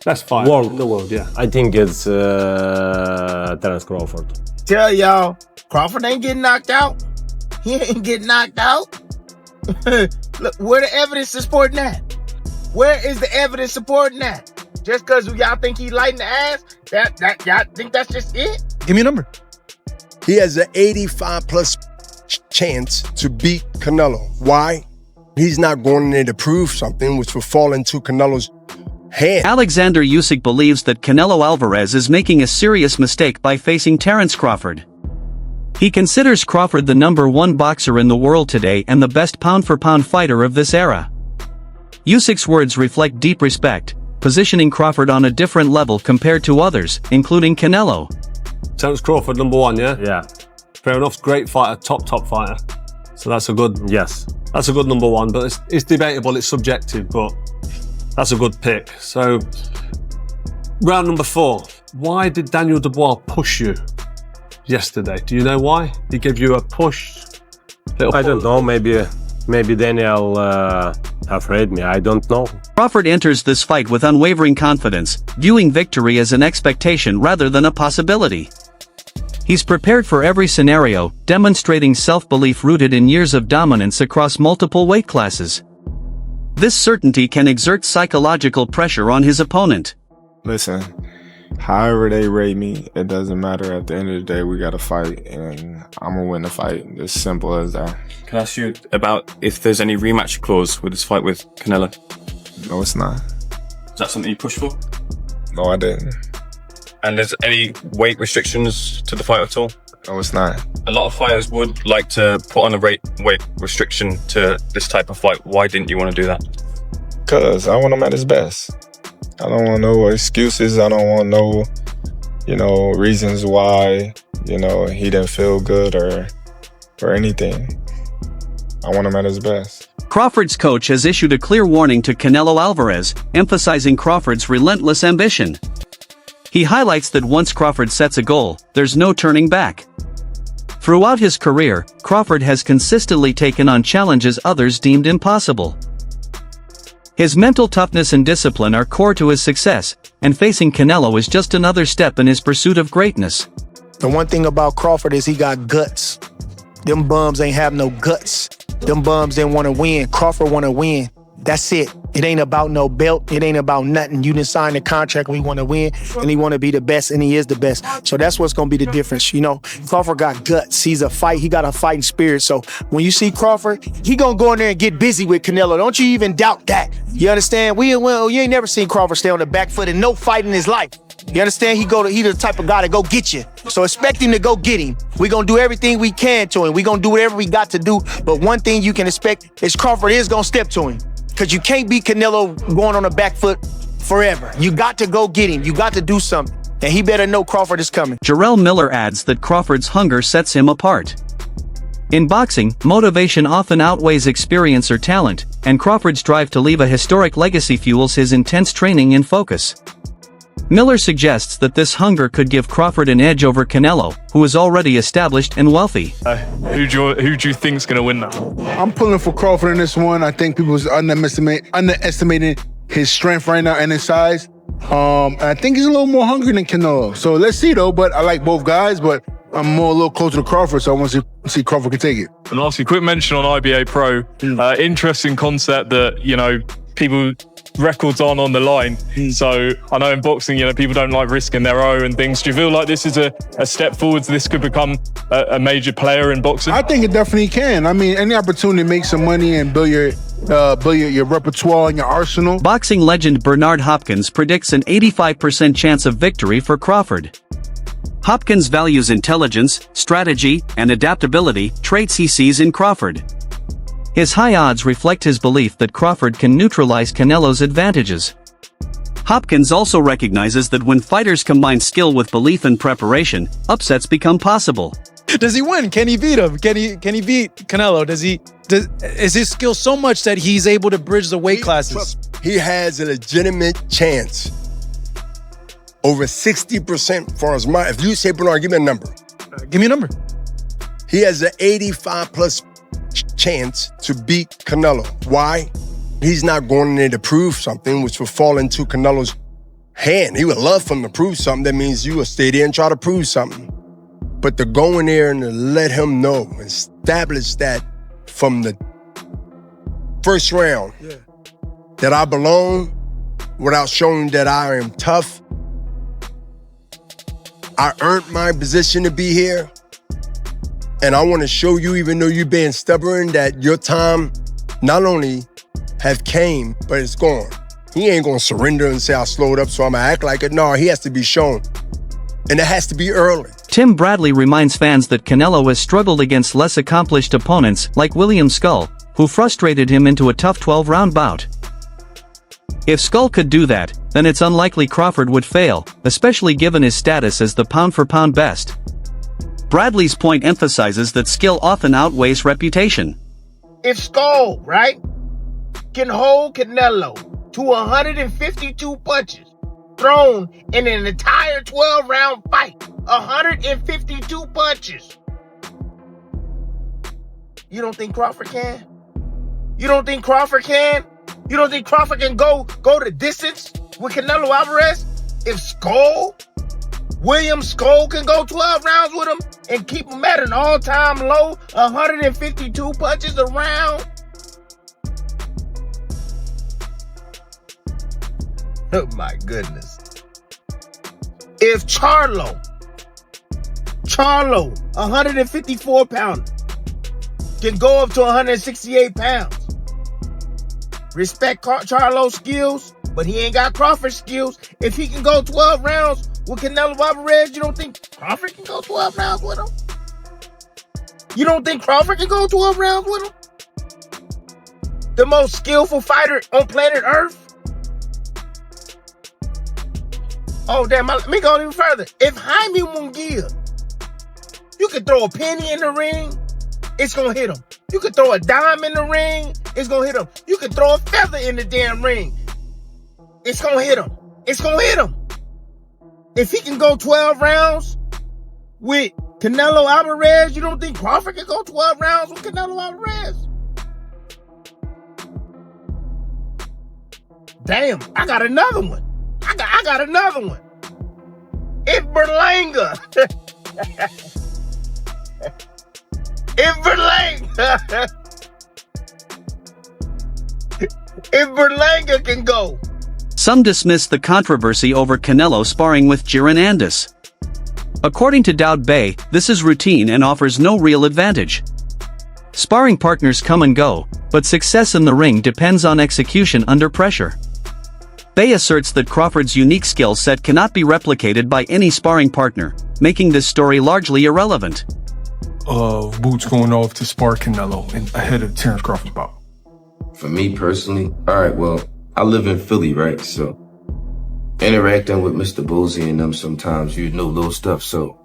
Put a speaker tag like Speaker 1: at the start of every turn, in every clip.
Speaker 1: Best fighter in the world, yeah.
Speaker 2: I think it's Terence Crawford.
Speaker 3: Tell y'all, Crawford ain't getting knocked out. He ain't getting knocked out. Look, where the evidence is supporting that? Where is the evidence supporting that? Just because y'all think he light in the ass, that y'all think that's just it?
Speaker 4: Give me a number.
Speaker 5: He has an 85+ chance to beat Canelo. Why? He's not going in there to prove something which will fall into Canelo's hand.
Speaker 6: Oleksandr Usyk believes that Canelo Alvarez is making a serious mistake by facing Terence Crawford. He considers Crawford the #1 boxer in the world today and the best pound-for-pound fighter of this era. Usyk's words reflect deep respect, positioning Crawford on a different level compared to others, including Canelo.
Speaker 1: Terence Crawford, #1, yeah?
Speaker 2: Yeah.
Speaker 1: Fair enough, great fighter, top fighter. So that's a good,
Speaker 2: Yes.
Speaker 1: that's a good #1, but it's debatable, it's subjective, but that's a good pick. So, round number 4. Why did Daniel Dubois push you yesterday? Do you know why? He gave you a push?
Speaker 2: I don't know. Maybe Daniel afraid me. I don't know.
Speaker 6: Crawford enters this fight with unwavering confidence, viewing victory as an expectation rather than a possibility. He's prepared for every scenario, demonstrating self-belief rooted in years of dominance across multiple weight classes. This certainty can exert psychological pressure on his opponent.
Speaker 7: Listen, however they rate me, it doesn't matter. At the end of the day, we got to fight, and I'm going to win the fight. As simple as that.
Speaker 8: Can I ask you about if there's any rematch clause with this fight with Canelo?
Speaker 7: No, it's not.
Speaker 8: Is that something you push for?
Speaker 7: No, I didn't.
Speaker 8: And there's any weight restrictions to the fight at all?
Speaker 7: No, it's not.
Speaker 8: A lot of fighters would like to put on a weight restriction to this type of fight. Why didn't you want to do that?
Speaker 7: Because I want him at his best. I don't want no excuses. I don't want no, reasons why, he didn't feel good or anything. I want him at his best.
Speaker 6: Crawford's coach has issued a clear warning to Canelo Alvarez, emphasizing Crawford's relentless ambition. He highlights that once Crawford sets a goal, there's no turning back. Throughout his career, Crawford has consistently taken on challenges others deemed impossible. His mental toughness and discipline are core to his success, and facing Canelo is just another step in his pursuit of greatness.
Speaker 3: The one thing about Crawford is he got guts. Them bums ain't have no guts. Them bums didn't want to win. Crawford want to win. That's it. It ain't about no belt. It ain't about nothing. You didn't sign the contract. We want to win, and he want to be the best, and he is the best. So that's what's going to be the difference. Crawford got guts. He got a fighting spirit. So when you see Crawford, he going to go in there and get busy with Canelo. Don't you even doubt that. You understand? You ain't never seen Crawford stay on the back foot in no fight in his life. You understand? He the type of guy to go get you. So expect him to go get him. We gonna do everything we can to him. We gonna do whatever we got to do. But one thing you can expect is Crawford is gonna step to him. Because you can't beat Canelo going on the back foot forever. You got to go get him. You got to do something. And he better know Crawford is coming.
Speaker 6: Jarrell Miller adds that Crawford's hunger sets him apart. In boxing, motivation often outweighs experience or talent, and Crawford's drive to leave a historic legacy fuels his intense training and focus. Miller suggests that this hunger could give Crawford an edge over Canelo, who is already established and wealthy.
Speaker 9: Who do you think's going to win now?
Speaker 10: I'm pulling for Crawford in this one. I think people are underestimating his strength right now and his size. And I think he's a little more hungry than Canelo. So let's see though. But I like both guys, but I'm a little closer to Crawford, so I want to see Crawford can take it.
Speaker 9: And lastly, quick mention on IBA Pro. Interesting concept that, people records on the line. So I know in boxing, people don't like risking their own and things. Do you feel like this is a step forward? This could become a major player in boxing?
Speaker 10: I think it definitely can. I mean, any opportunity to make some money and build your repertoire and your arsenal.
Speaker 6: Boxing legend Bernard Hopkins predicts an 85% chance of victory for Crawford. Hopkins values intelligence, strategy, and adaptability, traits he sees in Crawford. His high odds reflect his belief that Crawford can neutralize Canelo's advantages. Hopkins also recognizes that when fighters combine skill with belief and preparation, upsets become possible.
Speaker 4: Does he win? Can he beat him? Can he beat Canelo? Is his skill so much that he's able to bridge the weight classes?
Speaker 5: He has a legitimate chance. Over 60% for his mind. If you say, Bernard, give me a number.
Speaker 4: Give me a number.
Speaker 5: He has an 85+ chance to beat Canelo. Why? He's not going in there to prove something which will fall into Canelo's hand. He would love for him to prove something. That means you will stay there and try to prove something. But to go in there and to let him know, establish that from the first round, that I belong without showing that I am tough. I earned my position to be here. And I want to show you, even though you're being stubborn, that your time not only have came, but it's gone. He ain't gonna surrender and say I slowed up, so I'm gonna act like it. No, he has to be shown. And it has to be early.
Speaker 6: Tim Bradley reminds fans that Canelo has struggled against less accomplished opponents like William Skull, who frustrated him into a tough 12-round bout. If Skull could do that, then it's unlikely Crawford would fail, especially given his status as the pound-for-pound best. Bradley's point emphasizes that skill often outweighs reputation.
Speaker 11: If Skull, right, can hold Canelo to 152 punches thrown in an entire 12-round fight, 152 punches, you don't think Crawford can? You don't think Crawford can? You don't think Crawford can go the distance with Canelo Alvarez? If William Skull can go 12 rounds with him and keep him at an all-time low, 152 punches a round? Oh my goodness. If Charlo, 154 pounder, can go up to 168 pounds. Respect Charlo's skills, but he ain't got Crawford's skills. If he can go 12 rounds with Canelo Alvarez, you don't think Crawford can go 12 rounds with him? You don't think Crawford can go 12 rounds with him? The most skillful fighter on planet Earth? Oh, damn, let me go even further. If Jaime Munguia, you could throw a penny in the ring, it's gonna hit him. You could throw a dime in the ring, it's gonna hit him. You could throw a feather in the damn ring, it's gonna hit him. It's gonna hit him. If he can go 12 rounds with Canelo Alvarez, you don't think Crawford can go 12 rounds with Canelo Alvarez? Damn, I got another one. I got another one. If Berlanga, if Berlanga can go.
Speaker 6: Some dismiss the controversy over Canelo sparring with Jiren Andis. According to Dowd Bay, this is routine and offers no real advantage. Sparring partners come and go, but success in the ring depends on execution under pressure. Bay asserts that Crawford's unique skill set cannot be replicated by any sparring partner, making this story largely irrelevant.
Speaker 12: Boots going off to spar Canelo ahead of Terence Crawford's bout.
Speaker 13: For me personally, alright, well, I live in Philly, right? So, interacting with Mr. Boozy and them sometimes, you know little stuff. So,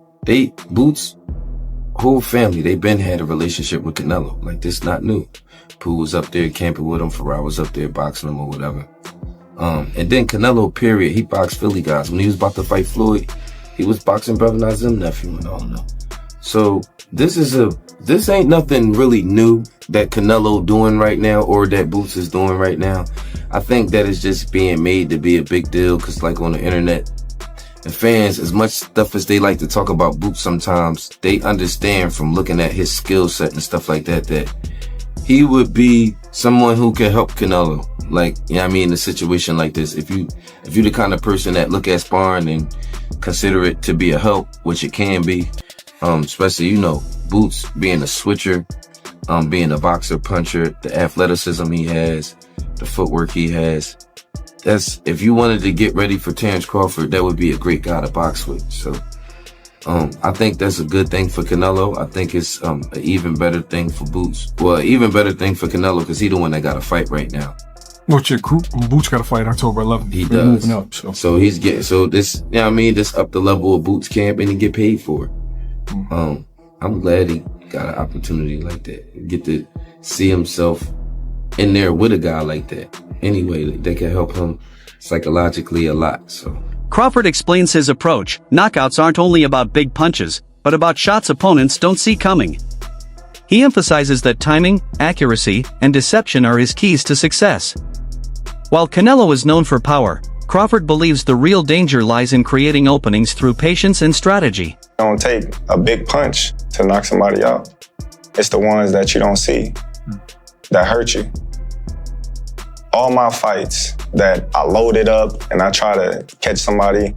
Speaker 13: Boots, whole family, they been had a relationship with Canelo. Like, this not new. Pooh was up there camping with him, Farrar was up there boxing him or whatever. And then Canelo, period, he boxed Philly guys. When he was about to fight Floyd, he was boxing Brother Nazim nephew and all that. So, this ain't nothing really new that Canelo doing right now or that Boots is doing right now. I think that is just being made to be a big deal because like on the internet, the fans, as much stuff as they like to talk about Boots sometimes, they understand from looking at his skill set and stuff like that, that he would be someone who can help Canelo. Like, you know what I mean, in a situation like this, if you the kind of person that look at sparring and consider it to be a help, which it can be, especially, you know, Boots being a switcher, being a boxer, puncher, the athleticism he has, the footwork he has. That's, if you wanted to get ready for Terence Crawford, that would be a great guy to box with. So, I think that's a good thing for Canelo. I think it's an even better thing for Boots. Well, even better thing for Canelo because he's the one that got to fight right now.
Speaker 12: What's your group? Boots got to fight October 11th.
Speaker 13: He
Speaker 12: We're
Speaker 13: does.
Speaker 12: Moving up, so
Speaker 13: he's getting, so this, you know what I mean, this up the level of Boots camp and he get paid for it. I'm glad he got an opportunity like that. Get to see himself in there with a guy like that. Anyway, that can help him psychologically a lot, so.
Speaker 6: Crawford explains his approach. Knockouts aren't only about big punches, but about shots opponents don't see coming. He emphasizes that timing, accuracy, and deception are his keys to success. While Canelo is known for power, Crawford believes the real danger lies in creating openings through patience and strategy.
Speaker 7: Don't take a big punch to knock somebody out. It's the ones that you don't see that hurt you. All my fights that I loaded up and I try to catch somebody,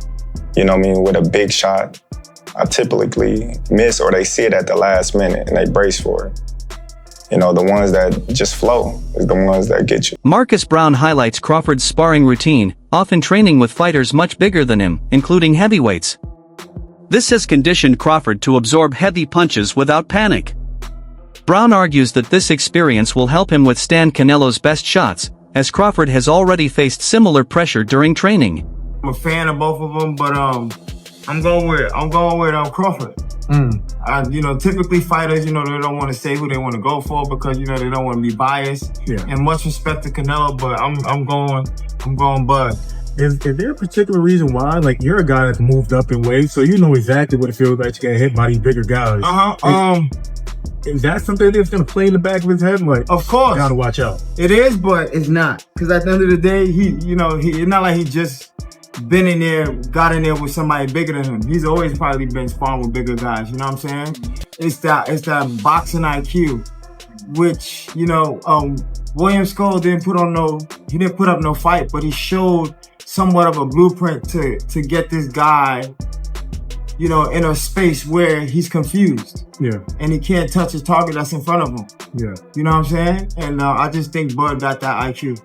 Speaker 7: you know what I mean, with a big shot, I typically miss or they see it at the last minute and they brace for it. You know, the ones that just flow is the ones that get you.
Speaker 6: Marcus Brown highlights Crawford's sparring routine, often training with fighters much bigger than him, including heavyweights. This has conditioned Crawford to absorb heavy punches without panic. Brown argues that this experience will help him withstand Canelo's best shots, as Crawford has already faced similar pressure during training.
Speaker 11: I'm a fan of both of them, but I'm going with Crawford. Typically fighters, they don't want to say who they want to go for because they don't want to be biased.
Speaker 14: Yeah.
Speaker 11: And much respect to Canelo, but I'm going Bud.
Speaker 14: Is there a particular reason why? Like, you're a guy that's moved up in weight, so you know exactly what it feels like to get hit by these bigger guys. Is that something that's going to play in the back of his head? Like,
Speaker 11: of course,
Speaker 14: gotta watch out.
Speaker 11: It is, but it's not. Because at the end of the day, it's not like he just been in there, got in there with somebody bigger than him. He's always probably been sparring with bigger guys. You know what I'm saying? It's that boxing IQ, which William Skull didn't put up no fight, but he showed somewhat of a blueprint to get this guy, in a space where he's confused.
Speaker 14: Yeah.
Speaker 11: And he can't touch his target that's in front of him.
Speaker 14: Yeah.
Speaker 11: You know what I'm saying? And I just think Bud got that IQ.